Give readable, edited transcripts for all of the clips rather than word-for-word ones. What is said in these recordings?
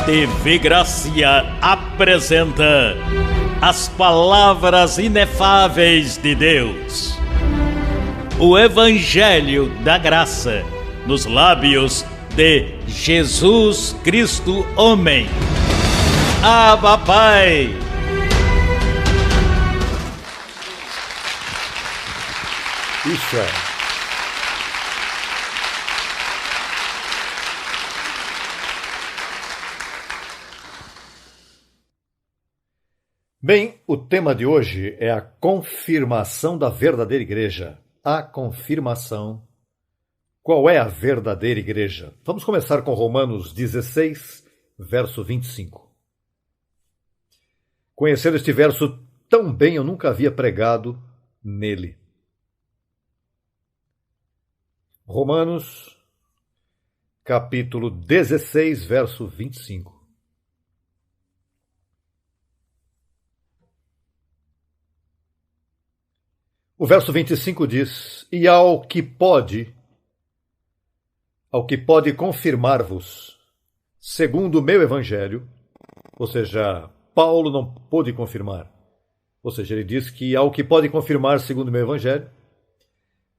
TV Gracia apresenta as palavras inefáveis de Deus. O Evangelho da Graça, nos lábios de Jesus Cristo Homem. Abba, Pai! Isso é. Bem, o tema de hoje é a confirmação da verdadeira igreja. A confirmação. Qual é a verdadeira igreja? Vamos começar com Romanos 16, verso 25. Conhecendo este verso tão bem, eu nunca havia pregado nele. Romanos, capítulo 16, verso 25. O verso 25 diz: E ao que pode confirmar-vos, segundo o meu evangelho, ou seja, Paulo não pôde confirmar, ou seja, ele diz que ao que pode confirmar segundo o meu evangelho,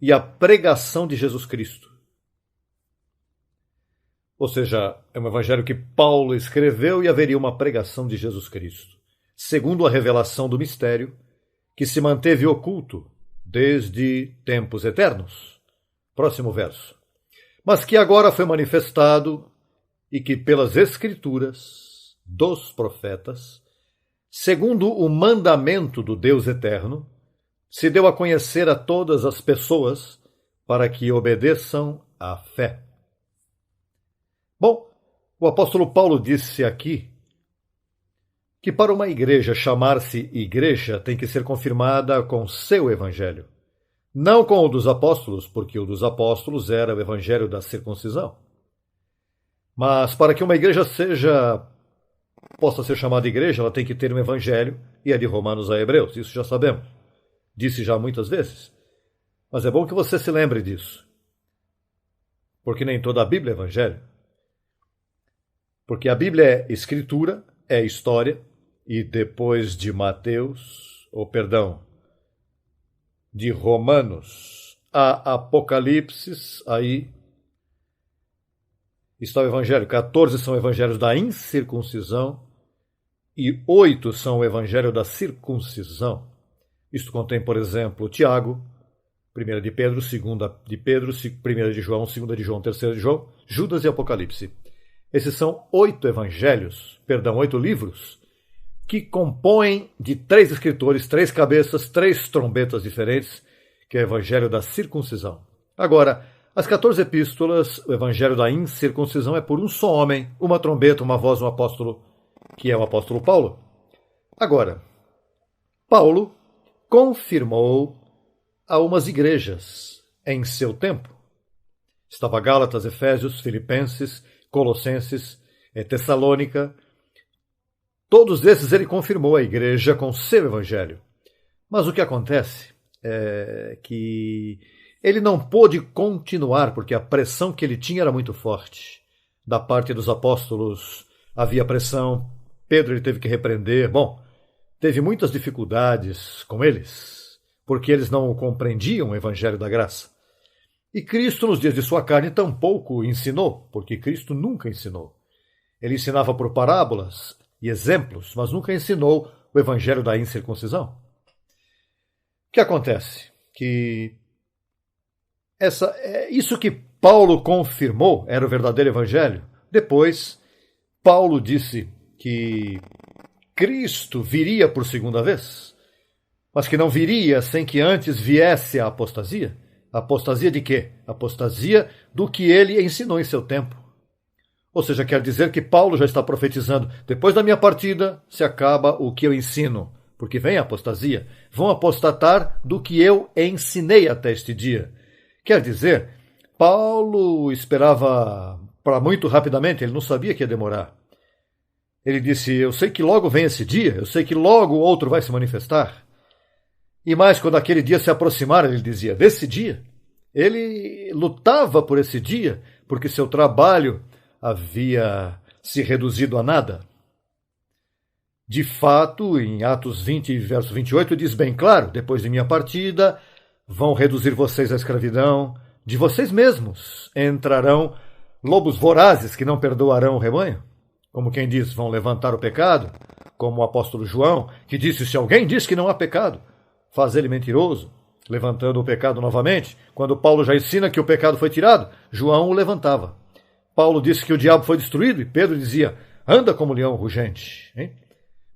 e a pregação de Jesus Cristo. Ou seja, é um evangelho que Paulo escreveu e haveria uma pregação de Jesus Cristo, segundo a revelação do mistério, que se manteve oculto desde tempos eternos. Próximo verso. Mas que agora foi manifestado e que pelas Escrituras dos profetas, segundo o mandamento do Deus eterno, se deu a conhecer a todas as pessoas para que obedeçam à fé. Bom, o apóstolo Paulo disse aqui que para uma igreja chamar-se igreja tem que ser confirmada com seu evangelho. Não com o dos apóstolos, porque o dos apóstolos era o evangelho da circuncisão. Mas para que uma igreja possa ser chamada igreja, ela tem que ter um evangelho, e é de Romanos a Hebreus, isso já sabemos. Disse já muitas vezes. Mas é bom que você se lembre disso. Porque nem toda a Bíblia é evangelho. Porque a Bíblia é escritura, é história, e depois de de Romanos a Apocalipse, aí está o evangelho. 14 são evangelhos da incircuncisão e 8 são o evangelho da circuncisão. Isto contém, por exemplo, Tiago, 1 de Pedro, 2 de Pedro, 1 de João, 2 de João, 3 de João, Judas e Apocalipse. Esses são 8 livros, que compõem de 3 escritores, 3 cabeças, 3 trombetas diferentes, que é o evangelho da circuncisão. Agora, as 14 epístolas, o evangelho da incircuncisão é por um só homem, uma trombeta, uma voz, um apóstolo, que é o apóstolo Paulo. Agora, Paulo confirmou a umas igrejas em seu tempo. Estava Gálatas, Efésios, Filipenses, Colossenses, Tessalônica. Todos esses ele confirmou a igreja com seu evangelho. Mas o que acontece é que ele não pôde continuar, porque a pressão que ele tinha era muito forte. Da parte dos apóstolos havia pressão, Pedro ele teve que repreender. Bom, teve muitas dificuldades com eles, porque eles não compreendiam o evangelho da graça. E Cristo, nos dias de sua carne, tampouco ensinou, porque Cristo nunca ensinou. Ele ensinava por parábolas e exemplos, mas nunca ensinou o evangelho da incircuncisão. O que acontece? Que isso que Paulo confirmou era o verdadeiro evangelho. Depois, Paulo disse que Cristo viria por segunda vez, mas que não viria sem que antes viesse a apostasia. Apostasia de quê? Apostasia do que ele ensinou em seu tempo. Ou seja, quer dizer que Paulo já está profetizando: depois da minha partida se acaba o que eu ensino, porque vem a apostasia. Vão apostatar do que eu ensinei até este dia. Quer dizer, Paulo esperava para muito rapidamente, ele não sabia que ia demorar. Ele disse: eu sei que logo vem esse dia, eu sei que logo o outro vai se manifestar. E mais, quando aquele dia se aproximar, ele dizia, desse dia. Ele lutava por esse dia, porque seu trabalho havia se reduzido a nada? De fato, em Atos 20, verso 28, diz bem claro: depois de minha partida, vão reduzir vocês à escravidão, de vocês mesmos entrarão lobos vorazes que não perdoarão o rebanho. Como quem diz, vão levantar o pecado, como o apóstolo João, que disse: se alguém diz que não há pecado, faz ele mentiroso, levantando o pecado novamente. Quando Paulo já ensina que o pecado foi tirado, João o levantava. Paulo disse que o diabo foi destruído e Pedro dizia: anda como leão rugente. Hein?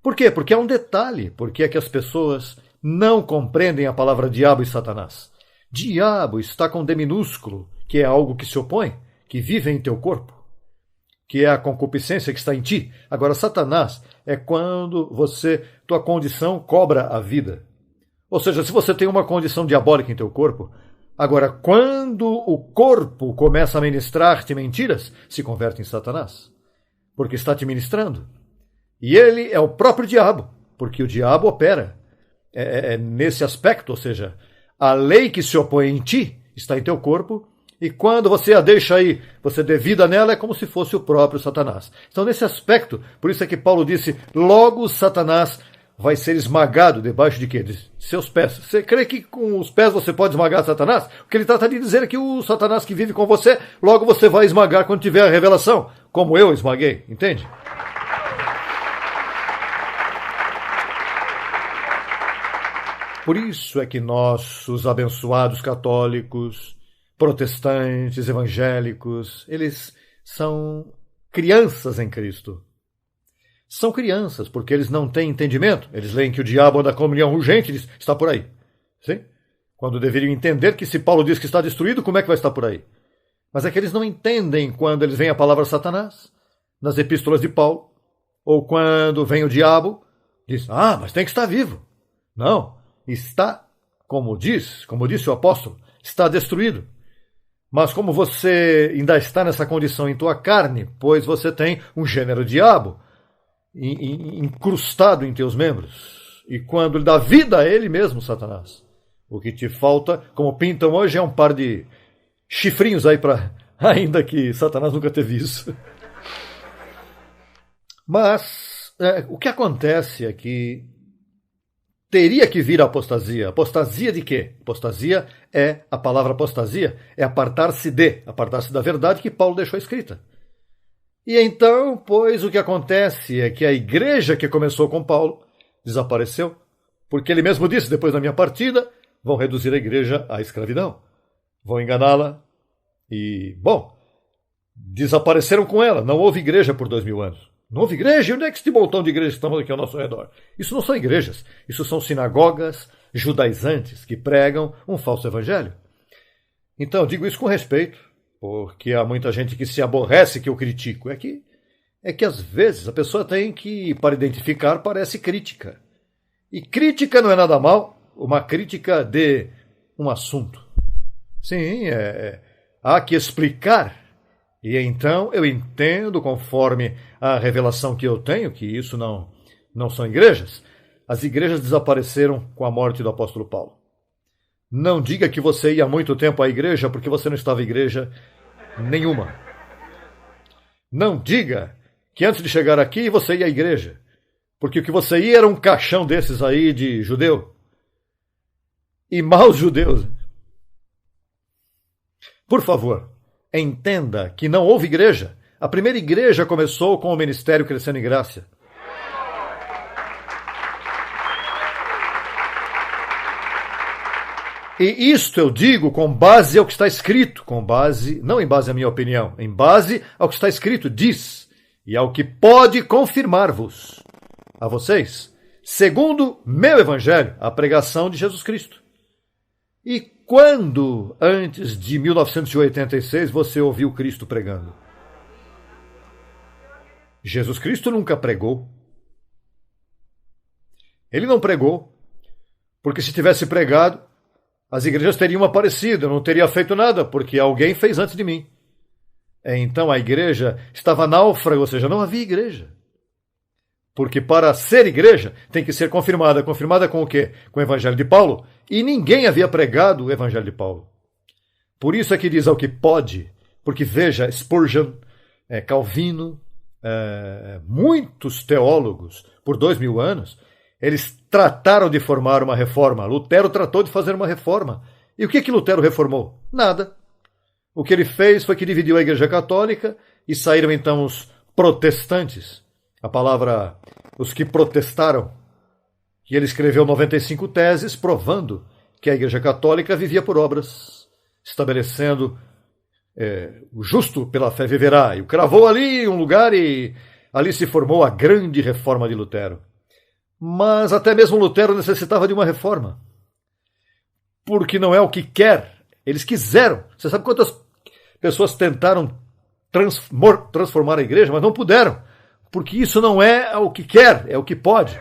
Por quê? Porque há um detalhe. Porque é que as pessoas não compreendem a palavra diabo e Satanás. Diabo está com D minúsculo, que é algo que se opõe, que vive em teu corpo, que é a concupiscência que está em ti. Agora, Satanás é quando tua condição cobra a vida. Ou seja, se você tem uma condição diabólica em teu corpo, agora, quando o corpo começa a ministrar-te mentiras, se converte em Satanás, porque está te ministrando. E ele é o próprio diabo, porque o diabo opera nesse aspecto, ou seja, a lei que se opõe em ti está em teu corpo, e quando você a deixa aí, você devida nela, é como se fosse o próprio Satanás. Então, nesse aspecto, por isso é que Paulo disse: logo Satanás vai ser esmagado debaixo de quê? De seus pés. Você crê que com os pés você pode esmagar Satanás? O que ele trata de dizer é que o Satanás que vive com você, logo você vai esmagar quando tiver a revelação, como eu esmaguei, entende? Por isso é que nós, os abençoados católicos, protestantes, evangélicos, eles são crianças em Cristo. São crianças, porque eles não têm entendimento. Eles leem que o diabo anda como leão rugente e diz: está por aí. Sim? Quando deveriam entender que se Paulo diz que está destruído, como é que vai estar por aí? Mas é que eles não entendem quando eles veem a palavra Satanás nas epístolas de Paulo, ou quando vem o diabo, diz: mas tem que estar vivo. Não, está, como disse o apóstolo, está destruído. Mas como você ainda está nessa condição em tua carne, pois você tem um gênero diabo incrustado em teus membros. E quando ele dá vida a ele mesmo, Satanás, o que te falta, como pintam hoje, é um par de chifrinhos aí para... Ainda que Satanás nunca teve isso. Mas o que acontece é que teria que vir a apostasia. Apostasia de quê? Apostasia a palavra apostasia é apartar-se da verdade que Paulo deixou escrita. E então, pois, o que acontece é que a igreja que começou com Paulo desapareceu, porque ele mesmo disse: depois da minha partida, vão reduzir a igreja à escravidão, vão enganá-la e, desapareceram com ela. Não houve igreja por 2000 anos. Não houve igreja? Onde é que este montão de igrejas estamos aqui ao nosso redor? Isso não são igrejas, isso são sinagogas judaizantes que pregam um falso evangelho. Então, digo isso com respeito, porque há muita gente que se aborrece que eu critico. É que às vezes a pessoa tem que, para identificar, parece crítica. E crítica não é nada mal, uma crítica de um assunto. Sim, há que explicar. E então eu entendo, conforme a revelação que eu tenho, que isso não são igrejas. As igrejas desapareceram com a morte do apóstolo Paulo. Não diga que você ia há muito tempo à igreja porque você não estava em igreja nenhuma. Não diga que antes de chegar aqui você ia à igreja, porque o que você ia era um caixão desses aí de judeu. E maus judeus. Por favor, entenda que não houve igreja. A primeira igreja começou com o ministério Crescendo em Graça. E isto eu digo com base ao que está escrito, não em base à minha opinião, em base ao que está escrito, diz, e ao que pode confirmar-vos, a vocês, segundo meu evangelho, a pregação de Jesus Cristo. E quando, antes de 1986, você ouviu Cristo pregando? Jesus Cristo nunca pregou. Ele não pregou, porque se tivesse pregado, as igrejas teriam aparecido, eu não teria feito nada, porque alguém fez antes de mim. Então a igreja estava náufraga, ou seja, não havia igreja. Porque para ser igreja tem que ser confirmada. Confirmada com o quê? Com o evangelho de Paulo. E ninguém havia pregado o evangelho de Paulo. Por isso é que diz ao que pode, porque veja, Spurgeon, Calvino, muitos teólogos, por 2000 anos, eles trataram de formar uma reforma. Lutero tratou de fazer uma reforma. E o que Lutero reformou? Nada. O que ele fez foi que dividiu a Igreja Católica e saíram então os protestantes. A palavra, os que protestaram. E ele escreveu 95 teses provando que a Igreja Católica vivia por obras, estabelecendo o justo pela fé viverá. E o cravou ali um lugar e ali se formou a grande reforma de Lutero. Mas até mesmo Lutero necessitava de uma reforma. Porque não é o que quer. Eles quiseram. Você sabe quantas pessoas tentaram transformar a igreja, mas não puderam. Porque isso não é o que quer, é o que pode.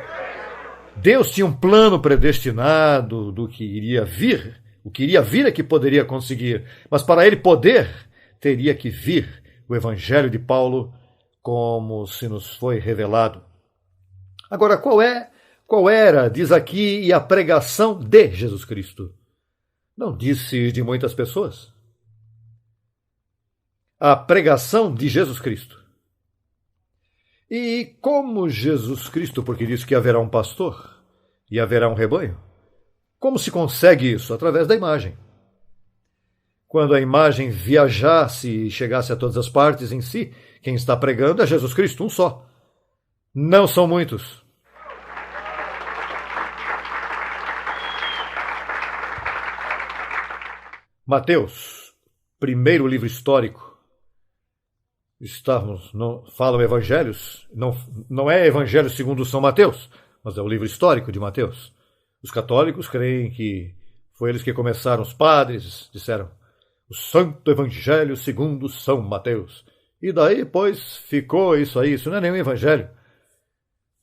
Deus tinha um plano predestinado do que iria vir. O que iria vir é que poderia conseguir. Mas para ele poder, teria que vir o Evangelho de Paulo como se nos foi revelado. Agora, qual era, diz aqui, a pregação de Jesus Cristo? Não disse de muitas pessoas. A pregação de Jesus Cristo. E como Jesus Cristo, porque disse que haverá um pastor e haverá um rebanho, como se consegue isso? Através da imagem. Quando a imagem viajasse e chegasse a todas as partes em si, quem está pregando é Jesus Cristo, um só. Não são muitos. Mateus, primeiro livro histórico. Falam evangelhos, não é evangelho segundo São Mateus, mas é o livro histórico de Mateus. Os católicos creem que foi eles que começaram, os padres disseram, o Santo Evangelho segundo São Mateus. E daí, pois, ficou isso aí, isso não é nenhum evangelho.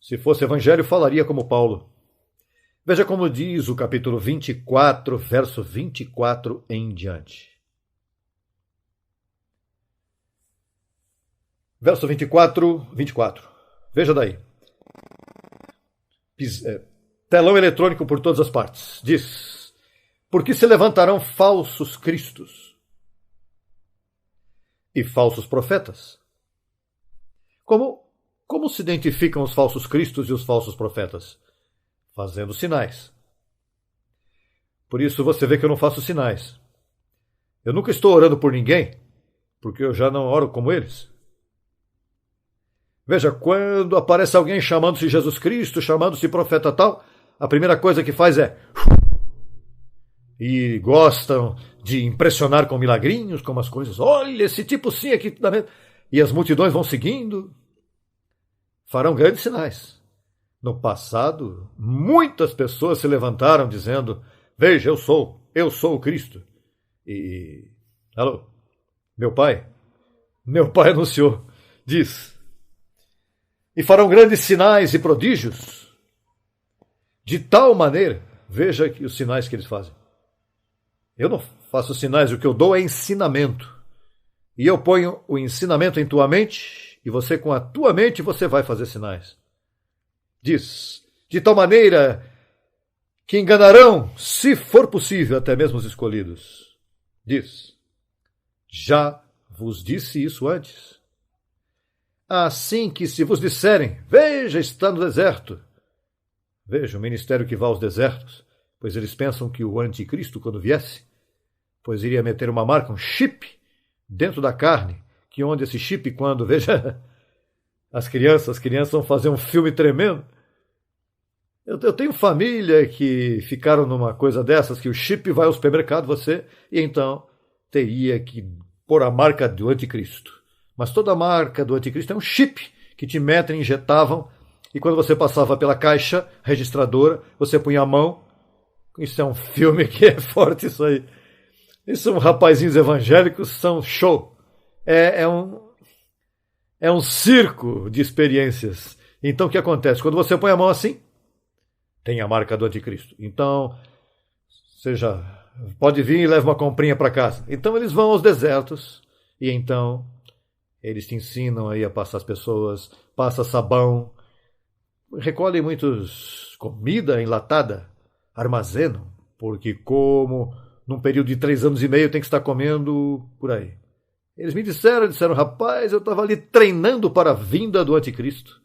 Se fosse evangelho, falaria como Paulo. Veja como diz o capítulo 24, verso 24 em diante. Verso 24. Veja daí. Telão eletrônico por todas as partes. Diz, porque se levantarão falsos cristos e falsos profetas. Como se identificam os falsos cristos e os falsos profetas? Fazendo sinais. Por isso você vê que eu não faço sinais. Eu nunca estou orando por ninguém, porque eu já não oro como eles. Veja, quando aparece alguém chamando-se Jesus Cristo, chamando-se profeta tal, a primeira coisa que faz é... E gostam de impressionar com milagrinhos, com umas coisas. Olha, esse tipo sim aqui. E as multidões vão seguindo. Farão grandes sinais. No passado, muitas pessoas se levantaram dizendo, veja, eu sou o Cristo. E, alô, meu pai anunciou, diz, e farão grandes sinais e prodígios, de tal maneira, veja os sinais que eles fazem. Eu não faço sinais, o que eu dou é ensinamento. E eu ponho o ensinamento em tua mente, e você com a tua mente você vai fazer sinais. Diz, de tal maneira que enganarão, se for possível, até mesmo os escolhidos. Diz, já vos disse isso antes. Assim que se vos disserem, veja, está no deserto. Veja, o ministério que vai aos desertos, pois eles pensam que o anticristo, quando viesse, pois iria meter uma marca, um chip, dentro da carne, que onde esse chip, quando, veja, as crianças vão fazer um filme tremendo. Eu tenho família que ficaram numa coisa dessas, que o chip vai ao supermercado, e então teria que pôr a marca do anticristo. Mas toda a marca do anticristo é um chip que te metem, injetavam, e quando você passava pela caixa registradora, você punha a mão. Isso é um filme que é forte, isso aí. Isso são rapazinhos evangélicos, são show. É um circo de experiências. Então o que acontece? Quando você põe a mão assim, tem a marca do anticristo. Então, seja, pode vir e leva uma comprinha para casa. Então eles vão aos desertos e então eles te ensinam aí a passar as pessoas, passa sabão, recolhem muitos comida enlatada, armazenam, porque como num período de 3 anos e meio tem que estar comendo por aí. Eles me disseram, rapaz, eu estava ali treinando para a vinda do anticristo.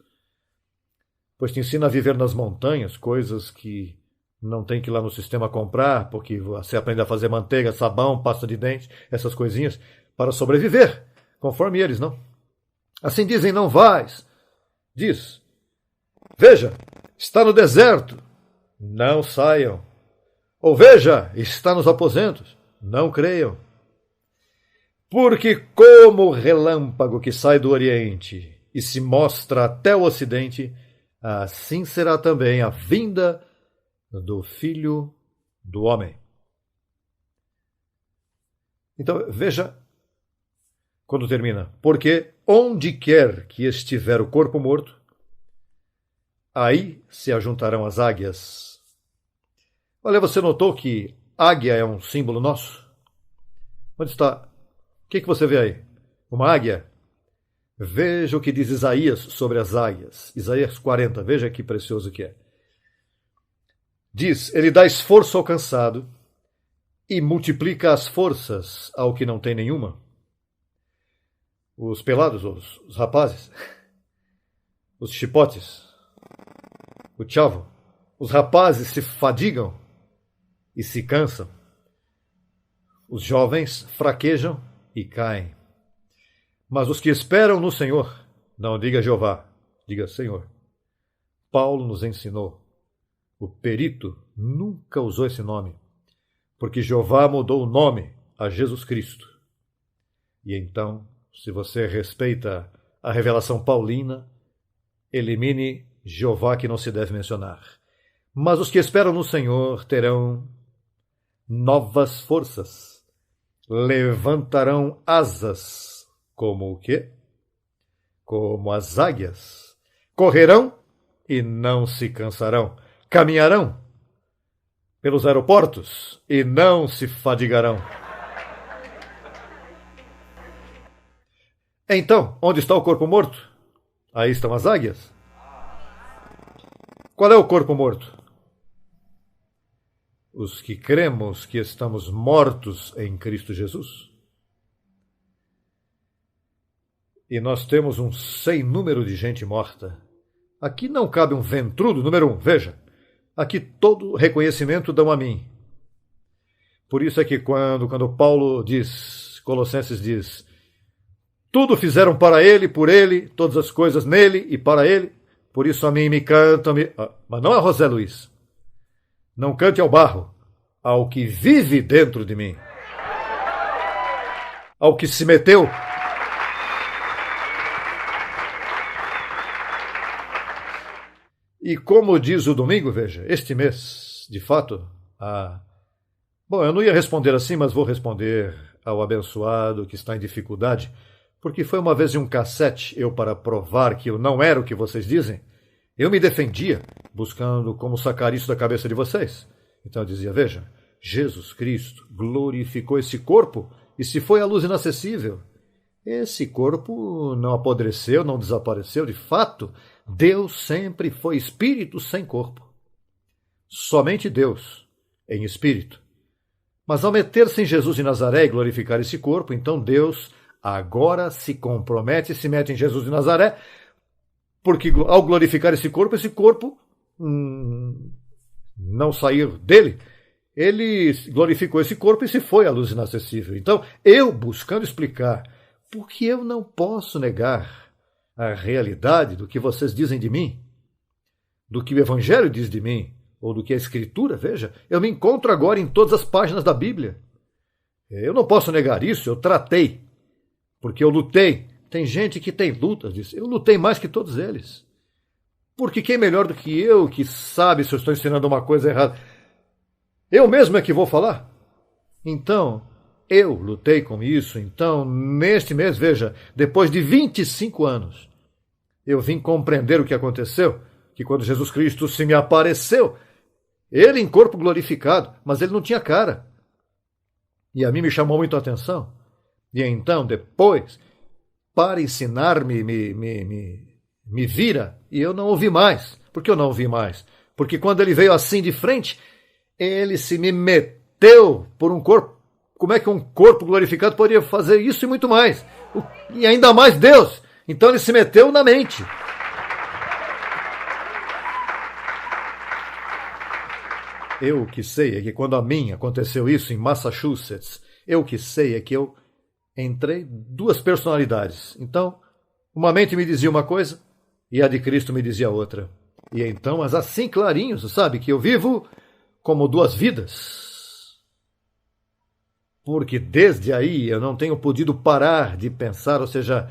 Pois te ensina a viver nas montanhas, coisas que não tem que ir lá no sistema comprar, porque você aprende a fazer manteiga, sabão, pasta de dente, essas coisinhas, para sobreviver, conforme eles, não? Assim dizem, não vais. Diz, veja, está no deserto, não saiam. Ou veja, está nos aposentos, não creiam. Porque como o relâmpago que sai do Oriente e se mostra até o Ocidente, assim será também a vinda do Filho do Homem. Então, veja quando termina. Porque onde quer que estiver o corpo morto, aí se ajuntarão as águias. Olha, você notou que águia é um símbolo nosso? Onde está? O que você vê aí? Uma águia? Veja o que diz Isaías sobre as águias. Isaías 40, veja que precioso que é. Diz, ele dá esforço ao cansado e multiplica as forças ao que não tem nenhuma. Os pelados, os rapazes, os chipotes, o tchavo, os rapazes se fadigam e se cansam. Os jovens fraquejam e caem. Mas os que esperam no Senhor, não diga Jeová, diga Senhor. Paulo nos ensinou. O perito nunca usou esse nome, porque Jeová mudou o nome a Jesus Cristo. E então, se você respeita a revelação paulina, elimine Jeová que não se deve mencionar. Mas os que esperam no Senhor terão novas forças, levantarão asas, como o quê? Como as águias. Correrão e não se cansarão. Caminharão pelos aeroportos e não se fadigarão. Então, onde está o corpo morto? Aí estão as águias. Qual é o corpo morto? Os que cremos que estamos mortos em Cristo Jesus. E nós temos um sem número de gente morta. Aqui não cabe um ventrudo, número 1, veja. Aqui todo reconhecimento dão a mim. Por isso é que quando Paulo diz, Colossenses diz, tudo fizeram para ele, por ele, todas as coisas nele e para ele, por isso a mim me cantam, mas não a José Luiz. Não cante ao barro, ao que vive dentro de mim. Ao que se meteu. E como diz o domingo, veja, este mês, de fato, bom, eu não ia responder assim, mas vou responder ao abençoado que está em dificuldade, porque foi uma vez em um cassete, eu para provar que eu não era o que vocês dizem, eu me defendia, buscando como sacar isso da cabeça de vocês. Então eu dizia, veja, Jesus Cristo glorificou esse corpo e se foi à luz inacessível. Esse corpo não apodreceu, não desapareceu, de fato, Deus sempre foi espírito sem corpo. Somente Deus em espírito. Mas ao meter-se em Jesus de Nazaré e glorificar esse corpo, então Deus agora se compromete e se mete em Jesus de Nazaré, porque ao glorificar esse corpo não saiu dele. Ele glorificou esse corpo e se foi à luz inacessível. Então, eu buscando explicar, porque eu não posso negar a realidade do que vocês dizem de mim, do que o Evangelho diz de mim, ou do que a Escritura, veja, eu me encontro agora em todas as páginas da Bíblia. Eu não posso negar isso, eu tratei, porque eu lutei. Tem gente que tem lutas disso. Eu lutei mais que todos eles. Porque quem melhor do que eu que sabe se eu estou ensinando uma coisa errada? Eu mesmo é que vou falar. Então, eu lutei com isso. Então, neste mês, veja, depois de 25 anos, eu vim compreender o que aconteceu, que quando Jesus Cristo se me apareceu, ele em corpo glorificado, mas ele não tinha cara. E a mim me chamou muito a atenção. E então, depois, para ensinar-me, me vira, e eu não ouvi mais. Por que eu não ouvi mais? Porque quando ele veio assim de frente, ele se me meteu por um corpo Como é que um corpo glorificado poderia fazer isso e muito mais? E ainda mais Deus. Então ele se meteu na mente. Eu o que sei é que quando a mim aconteceu isso em Massachusetts, eu o que sei é que eu entrei duas personalidades. Então, uma mente me dizia uma coisa e a de Cristo me dizia outra. E então, mas assim clarinhos, sabe, que eu vivo como duas vidas. Porque desde aí eu não tenho podido parar de pensar, ou seja,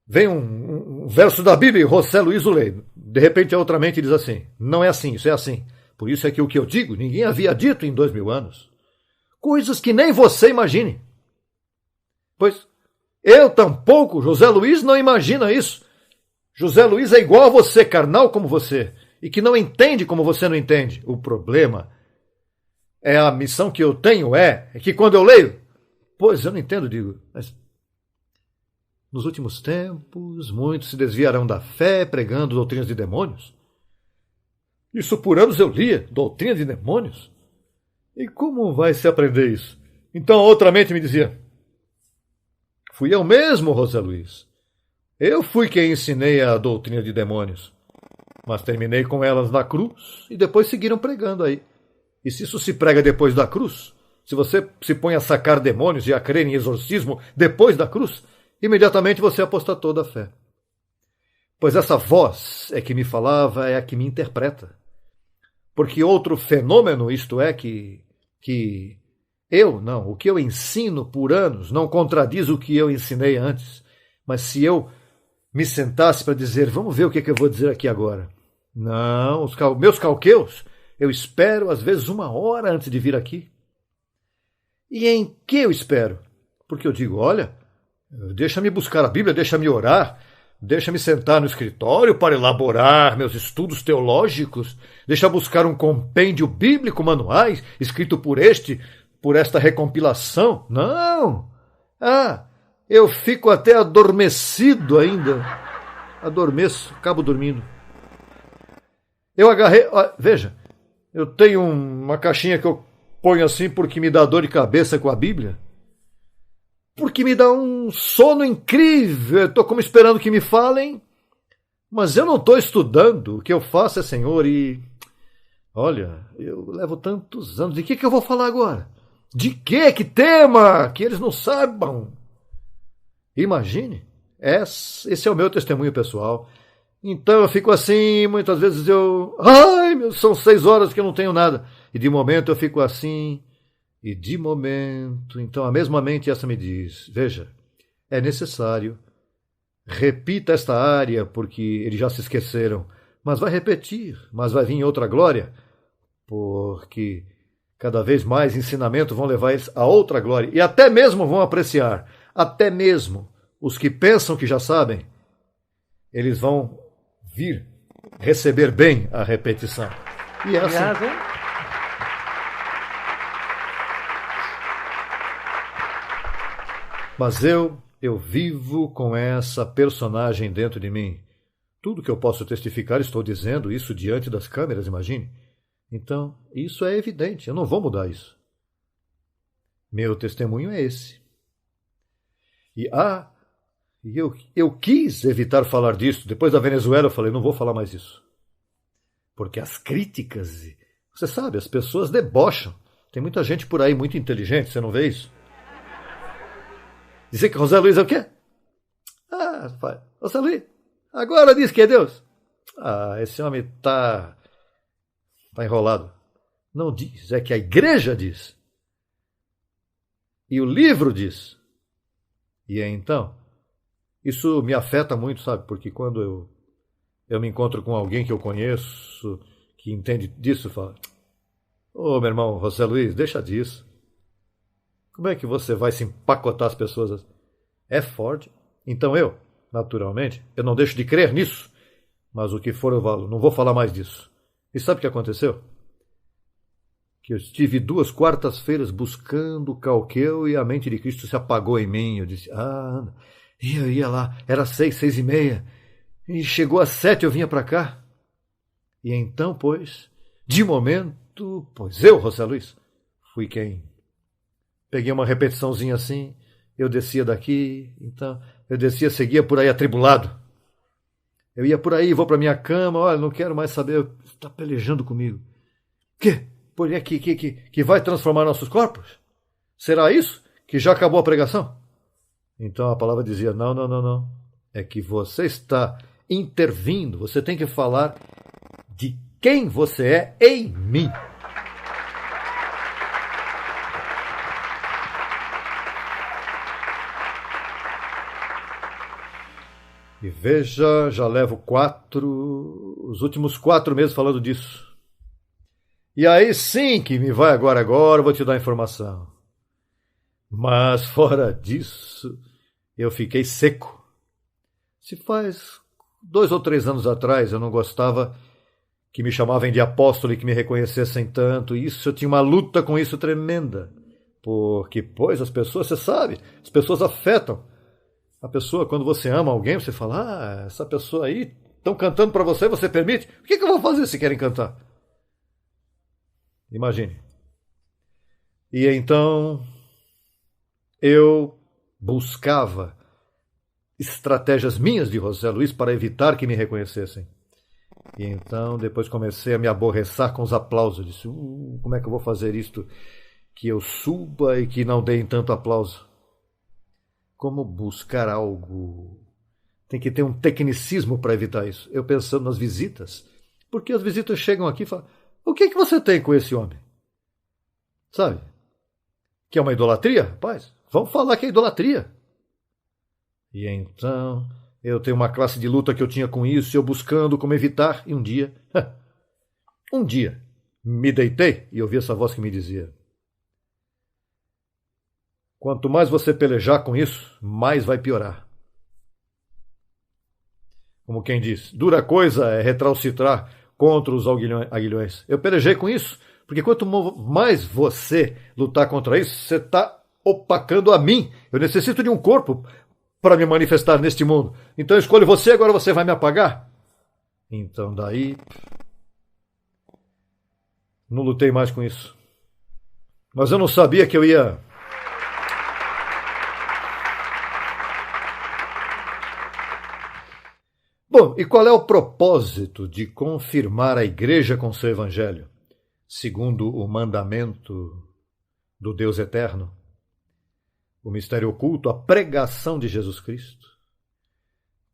vem um verso da Bíblia, José Luiz Ulei, de repente a outra mente diz assim, não é assim, isso é assim. Por isso é que o que eu digo, ninguém havia dito em 2000 anos. Coisas que nem você imagine. Pois eu tampouco, José Luiz, não imagina isso. José Luiz é igual a você, carnal como você, e que não entende como você não entende. O problema é a missão que eu tenho, é que quando eu leio, pois eu não entendo, digo, mas nos últimos tempos, muitos se desviarão da fé, pregando doutrinas de demônios. Isso por anos eu lia, doutrina de demônios. E como vai se aprender isso? Então outra mente me dizia, fui eu mesmo, José Luiz. Eu fui quem ensinei a doutrina de demônios. Mas terminei com elas na cruz e depois seguiram pregando aí. E se isso se prega depois da cruz, se você se põe a sacar demônios e a crer em exorcismo depois da cruz, imediatamente você apostatou da fé. Pois essa voz é que me falava, é a que me interpreta. Porque outro fenômeno, isto é, que o que eu ensino por anos não contradiz o que eu ensinei antes. Mas se eu me sentasse para dizer, vamos ver o que eu vou dizer aqui agora. Não, meus calqueus, eu espero às vezes 1 hora antes de vir aqui. E em que eu espero? Porque eu digo, olha, deixa-me buscar a Bíblia, deixa-me orar, deixa-me sentar no escritório para elaborar meus estudos teológicos, deixa buscar um compêndio bíblico, manuais, escrito por esta recompilação. Não! Eu fico até adormecido ainda. Adormeço, acabo dormindo. Eu agarrei, veja, eu tenho uma caixinha que eu ponho assim porque me dá dor de cabeça com a Bíblia. Porque me dá um sono incrível. Eu estou como esperando que me falem, mas eu não estou estudando. O que eu faço é, Senhor, e olha, eu levo tantos anos. De que eu vou falar agora? De que tema? Que eles não saibam. Imagine, esse é o meu testemunho pessoal. Então eu fico assim, muitas vezes são 6 horas que eu não tenho nada. E de momento eu fico assim, e de momento, então a mesma mente essa me diz, veja, é necessário, repita esta área, porque eles já se esqueceram, mas vai repetir, mas vai vir outra glória, porque cada vez mais ensinamentos vão levar eles a outra glória, e até mesmo vão apreciar, até mesmo os que pensam que já sabem, eles vão vir receber bem a repetição. E é assim. Mas eu vivo com essa personagem dentro de mim. Tudo que eu posso testificar, estou dizendo isso diante das câmeras, imagine. Então, isso é evidente, eu não vou mudar isso. Meu testemunho é esse. E eu quis evitar falar disso. Depois da Venezuela eu falei, não vou falar mais isso. Porque as críticas, você sabe, as pessoas debocham. Tem muita gente por aí muito inteligente, você não vê isso? Dizer que José Luiz é o quê? José Luiz, agora diz que é Deus. Esse homem está enrolado. Não diz, é que a igreja diz. E o livro diz. E então, isso me afeta muito, sabe? Porque quando eu me encontro com alguém que eu conheço, que entende disso, fala, meu irmão José Luiz, deixa disso. Como é que você vai se empacotar as pessoas? É forte. Então naturalmente, eu não deixo de crer nisso. Mas o que for eu falo, não vou falar mais disso. E sabe o que aconteceu? Que eu estive 2 quartas-feiras buscando o calqueu e a mente de Cristo se apagou em mim. Eu disse, eu ia lá, era 6, 6:30. E chegou às 7, eu vinha para cá. E então, de momento, eu, José Luiz, fui quem peguei uma repetiçãozinha assim, eu descia daqui, então eu descia, seguia por aí atribulado. Eu ia por aí, vou para minha cama, olha, não quero mais saber, está pelejando comigo. Quê? Por que, que vai transformar nossos corpos? Será isso? Que já acabou a pregação? Então a palavra dizia, não. É que você está intervindo, você tem que falar de quem você é em mim. E veja, já levo os últimos 4 meses falando disso. E aí sim que me vai agora, eu vou te dar a informação. Mas fora disso, eu fiquei seco. Se faz 2 ou 3 anos atrás eu não gostava que me chamavam de apóstolo e que me reconhecessem tanto. Isso, eu tinha uma luta com isso tremenda. Porque, pois, as pessoas, você sabe, as pessoas afetam. A pessoa, quando você ama alguém, você fala, essa pessoa aí, estão cantando para você, você permite? O que eu vou fazer se querem cantar? Imagine. E então, eu buscava estratégias minhas de José Luiz para evitar que me reconhecessem. E então, depois comecei a me aborrecer com os aplausos. Disse, como é que eu vou fazer isto? Que eu suba e que não deem tanto aplauso. Como buscar algo? Tem que ter um tecnicismo para evitar isso. Eu pensando nas visitas, porque as visitas chegam aqui e falam, o que você tem com esse homem? Sabe? Que é uma idolatria? Rapaz, vamos falar que é idolatria. E então, eu tenho uma classe de luta que eu tinha com isso, eu buscando como evitar, e um dia, me deitei e ouvi essa voz que me dizia, quanto mais você pelejar com isso, mais vai piorar. Como quem diz, dura coisa é recalcitrar contra os aguilhões. Eu pelejei com isso, porque quanto mais você lutar contra isso, você está opacando a mim. Eu necessito de um corpo para me manifestar neste mundo. Então eu escolho você, agora você vai me apagar? Então daí, não lutei mais com isso. Mas eu não sabia que eu ia... Bom, e qual é o propósito de confirmar a igreja com seu evangelho, segundo o mandamento do Deus eterno? O mistério oculto, a pregação de Jesus Cristo.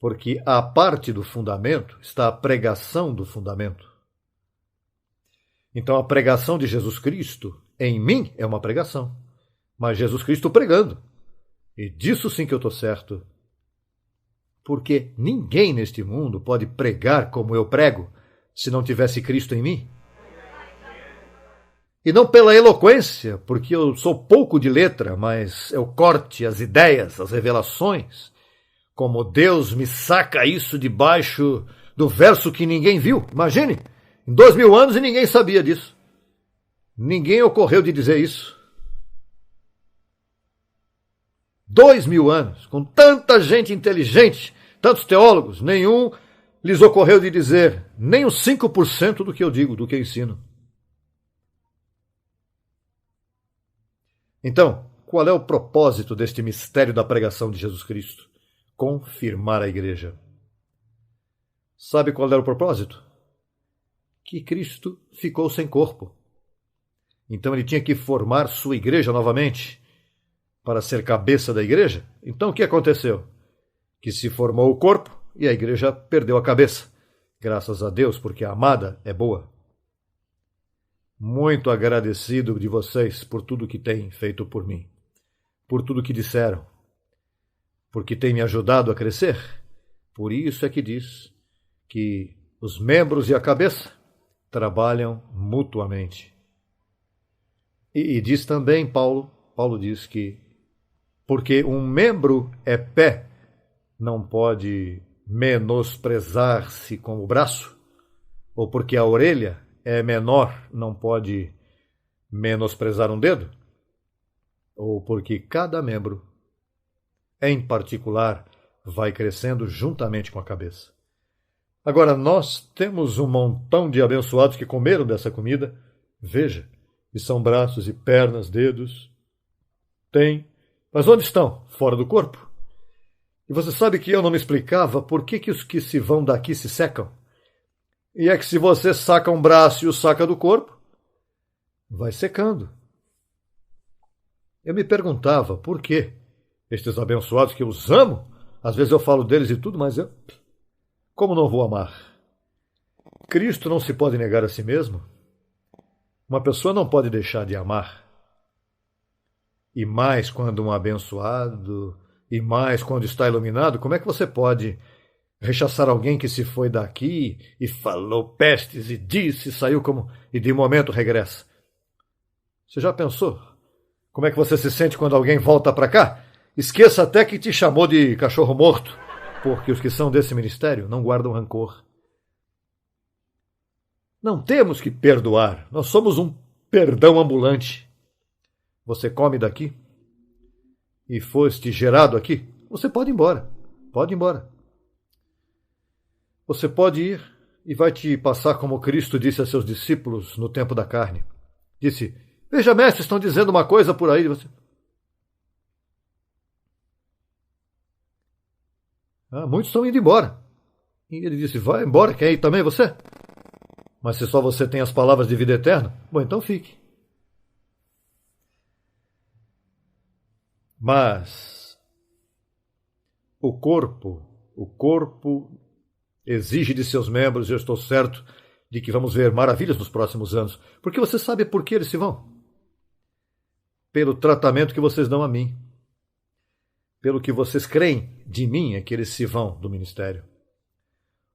Porque à parte do fundamento está a pregação do fundamento. Então a pregação de Jesus Cristo em mim é uma pregação, mas Jesus Cristo pregando. E disso sim que eu estou certo. Porque ninguém neste mundo pode pregar como eu prego se não tivesse Cristo em mim. E não pela eloquência, porque eu sou pouco de letra, mas é o corte, as ideias, as revelações. Como Deus me saca isso debaixo do verso que ninguém viu. Imagine, em 2000 anos e ninguém sabia disso. Ninguém ocorreu de dizer isso. 2000 anos, com tanta gente inteligente, tantos teólogos, nenhum lhes ocorreu de dizer nem os 5% do que eu digo, do que eu ensino. Então, qual é o propósito deste mistério da pregação de Jesus Cristo? Confirmar a igreja. Sabe qual era o propósito? Que Cristo ficou sem corpo. Então ele tinha que formar sua igreja novamente para ser cabeça da igreja. Então o que aconteceu? Que se formou o corpo e a igreja perdeu a cabeça. Graças a Deus, porque a amada é boa. Muito agradecido de vocês por tudo que têm feito por mim, por tudo que disseram, porque têm me ajudado a crescer. Por isso é que diz que os membros e a cabeça trabalham mutuamente. E diz também Paulo diz que porque um membro é pé, não pode menosprezar-se com o braço, ou porque a orelha é menor, não pode menosprezar um dedo, ou porque cada membro, em particular, vai crescendo juntamente com a cabeça. Agora, nós temos um montão de abençoados que comeram dessa comida, veja, e são braços e pernas, dedos, Tem. Mas onde estão? Fora do corpo. E você sabe que eu não me explicava por que os que se vão daqui se secam. E é que se você saca um braço e o saca do corpo, vai secando. Eu me perguntava por que estes abençoados que eu os amo, às vezes eu falo deles e tudo, mas eu... Como não vou amar? Cristo não se pode negar a si mesmo. Uma pessoa não pode deixar de amar. E mais quando um abençoado, e mais quando está iluminado, como é que você pode rechaçar alguém que se foi daqui e falou pestes e disse, saiu como... e de momento regressa? Você já pensou? Como é que você se sente quando alguém volta para cá? Esqueça até que te chamou de cachorro morto, porque os que são desse ministério não guardam rancor. Não temos que perdoar, nós somos um perdão ambulante. Você come daqui e foste gerado aqui, você pode ir embora, pode ir embora. Você pode ir e vai te passar como Cristo disse a seus discípulos no tempo da carne. Disse, veja, mestre, estão dizendo uma coisa por aí. Você... muitos estão indo embora. E ele disse, vai embora, quer ir também você? Mas se só você tem as palavras de vida eterna, bom, então fique. Mas o corpo exige de seus membros, e eu estou certo de que vamos ver maravilhas nos próximos anos. Porque você sabe por que eles se vão? Pelo tratamento que vocês dão a mim. Pelo que vocês creem de mim é que eles se vão do ministério.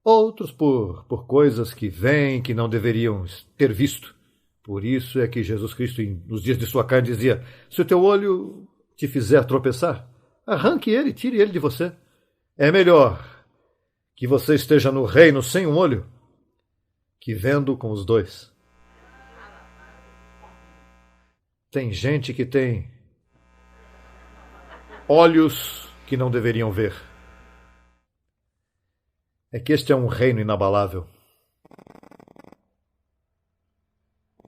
Outros por coisas que vêm, que não deveriam ter visto. Por isso é que Jesus Cristo, nos dias de sua carne, dizia, se o teu olho te fizer tropeçar, arranque ele, tire ele de você. É melhor que você esteja no reino sem um olho, que vendo com os dois. Tem gente que tem olhos que não deveriam ver. É que este é um reino inabalável.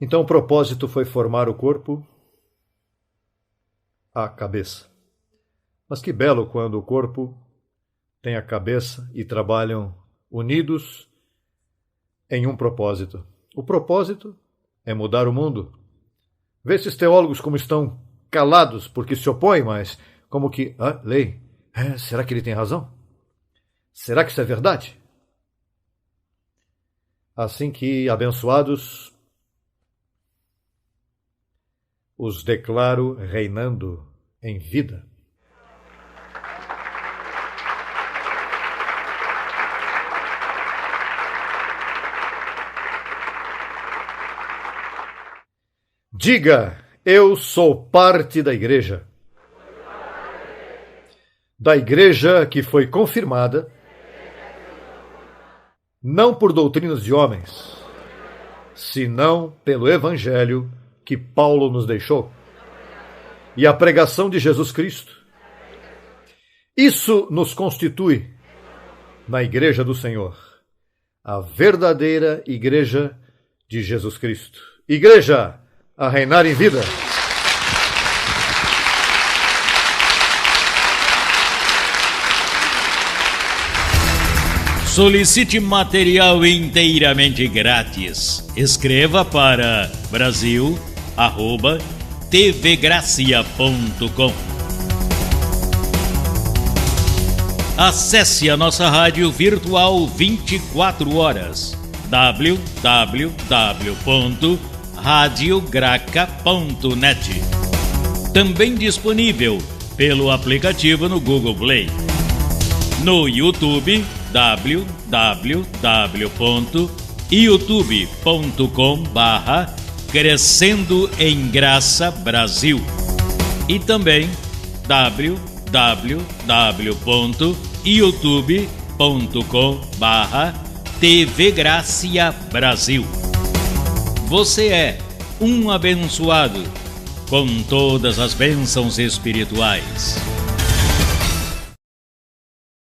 Então o propósito foi formar o corpo, a cabeça. Mas que belo quando o corpo tem a cabeça e trabalham unidos em um propósito. O propósito é mudar o mundo. Vê esses teólogos como estão calados porque se opõem, mas como que... lei, será que ele tem razão? Será que isso é verdade? Assim que, abençoados, os declaro reinando em vida. Diga, eu sou parte da igreja. Da igreja que foi confirmada não por doutrinas de homens, senão pelo evangelho que Paulo nos deixou e a pregação de Jesus Cristo. Isso nos constitui na igreja do Senhor, a verdadeira igreja de Jesus Cristo. Igreja a reinar em vida. Solicite material inteiramente grátis. Escreva para brasil@tvgracia.com. Acesse a nossa rádio virtual 24 horas. www.radiograca.net. Também disponível pelo aplicativo no Google Play. No YouTube, www.youtube.com/Crescendo em Graça Brasil e também www.youtube.com/TV Gracia Brasil. Você é um abençoado com todas as bênçãos espirituais.